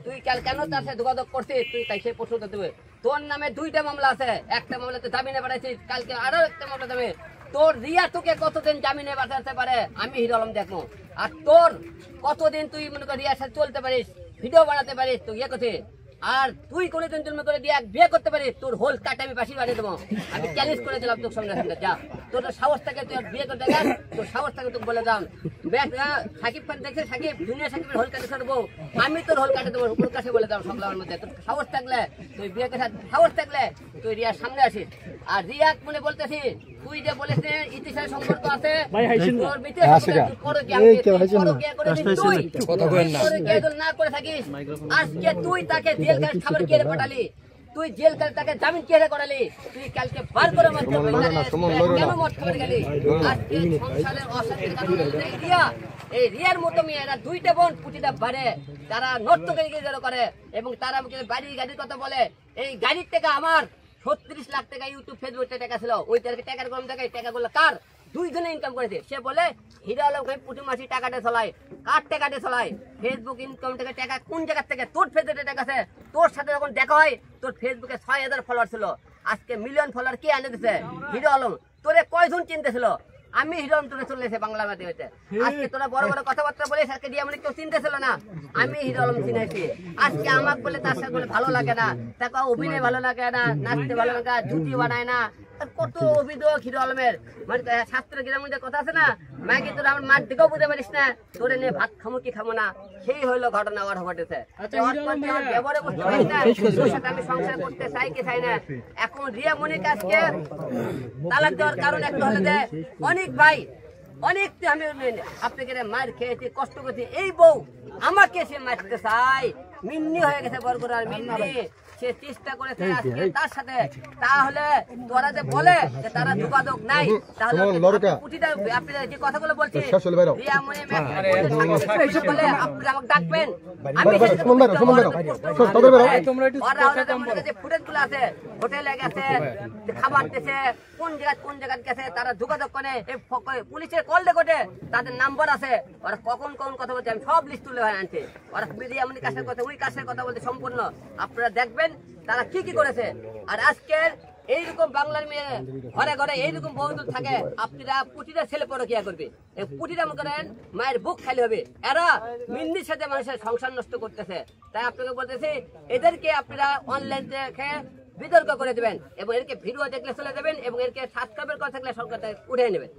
তুই কাল কেন তার সাথে যোগাযোগ করছিস তুই তাই সেই প্রশ্নটা দেবে। তোর নামে 2টা মামলা আছে, একটা মামলাতে জামিনে পাঠাইছিস, কালকে আরো একটা মামলা দেবে। তোর রিয়া তোকে কতদিন জামিনে পাঠাতে পারে আমি হিরো আলম দেখবো, আর তোর কতদিন তুই মনে কর রিয়ার সাথে চলতে পারিস, ভিডিও বানাতে পারিস, তুই ইয়ে করছিস। আর তুই কোনোদিন জন্ম করে দিয়ে বিয়ে করতে পারিস, তোর হোল কাটে আমি বাসি বানিয়ে দেবো। আমি চ্যালেঞ্জ করে দিলাম তোর সঙ্গে সঙ্গে, যা তোর সাহস থাকে তুই বিয়ে করতে গেল, তোর সাহস থাকে তোকে বলে দাম। সাকিব খান দেখছে, সাকিব দুনিয়া সাকিবের হোল কাটে ছাড়বো, আমি তোর হোল কাটে দেবো, ওর কাছে বলে দাম সংগ্রামের মধ্যে। তোর সাহস থাকলে তুই বিয়ে করে, সাহস থাকলে তুই রিয়ার সামনে আসিস। আর রিয়া মনে বলতেছি তুই যে বলেছিস ইতিহাসের সম্পর্ক আছে, তোর ভিতরে না করে থাকিস, আজকে তুই তাকে জেল খাবার কে পাঠালি, তুই জেল তাকে জামিন কে করালি, তুই কালকে বার করে কেন মত করে গেলি। আজকে সংসারের অশান্তির কারণে এই রিয়ার মতো মেয়ে এরা 2টা বোন পুটিটা বাড়ে, তারা নর্তকী করে এবং তারা আমাকে বাড়ি গাড়ির কথা বলে। এই গাড়ির টাকা আমার 36 লাখ টাকা ইউটিউব ফেসবুকে টাকা ছিল, ওই টাকার কম টাকায় টাকাগুলো কার 2 জনে ইনকাম করেছে। সে বলে হিরো আলম পুটি মাসি টাকাটা চলায়, কার টাকাটা চলায়, ফেসবুক ইনকাম থেকে টাকা কোন জায়গা থেকে, তোর ফেসবুকে টাকা আছে। তোর সাথে যখন দেখা হয় তোর ফেসবুকে 6000 ফলোয়ার ছিল, আজকে মিলিয়ন ফলোয়ার কে এনে দিছে? হিরো আলম। তোরে কয়জন চিনতেছিল? আমি হিরো আলম তোরে চলেছে বাংলা মাধ্যমে। আজকে তোরা বড় বড় কথাবার্তা বলিস, আজকে দিয়ে কেউ চিনতেছিল না, আমি হিরো আলম চিনেছি। আজকে আমাকে বলে তার সাথে বলে ভালো লাগে না, তাকে অভিনয় ভালো লাগে না, নাচতে ভালো লাগে, জুতি বানায় না, কত অভিযোগ হিরো আলমের। মানে শাস্ত্র গীতার মধ্যে কথা আছে না, মাকে তোর আমার মার দিকেও বুঝতে পারিস না, তোরে নিয়ে ভাত খামো কি খামো না, সেই হইলো ঘটনা আর ঘটেছে। আমি সংসার করতে চাই কি চাই না। এখন রিয়া মনিকে আজকে তালাক দেওয়ার কারণ একটা হলে যে অনেক ভাই অনেক আমি আপনাকে মার খেয়েছি, কষ্ট করছি, এই বউ আমাকে সে মারতে চাই, মিন্নি হয়ে গেছে বরগুড়ার মিন্নি, সে চেষ্টা করেছে আজকে তার সাথে। তাহলে তোরা যে বলে যে তারা যোগাযোগ নাই, তাহলে পুটিটা আপনি যে কথাগুলো বলছি রিয়া মনি বলে আপনি আমাকে ডাকবেন, আমি ফুটেজগুলো আছে, হোটেলে গেছে খাবার দিয়েছে, কোন জায়গায় গেছে, তারা যোগাযোগ করে, পুলিশের কল রেকর্ডে তাদের নাম্বার আছে, ওরা কখন কোন কথা বলছে আমি সব লিস্ট তুলে আনছে। ওরা রিয়া মনি কাছের কথা ওই কাছের কথা বলতে সম্পূর্ণ আপনারা দেখবেন তারা কি কি করেছে। আর আজকের এইরকম বাংলার মেয়ে ঘরে ঘরে এইরকম বহুদূর থাকে, আপনারা পুটিটা ছেলে পরকিয়া করবে, পুটিটা মনে করেন মায়ের বুক খালি হবে। এরা মিন্দির সাথে মানুষের সংসার নষ্ট করতেছে। তাই আপনাকে বলতেছি এদেরকে আপনারা অনলাইন দেখে বিতর্ক করে দেবেন এবং এরকে ভিডিও দেখলে চলে যাবেন এবং এরকে সাবস্ক্রাইবের কথা থাকলে সরকার উঠে নেবেন।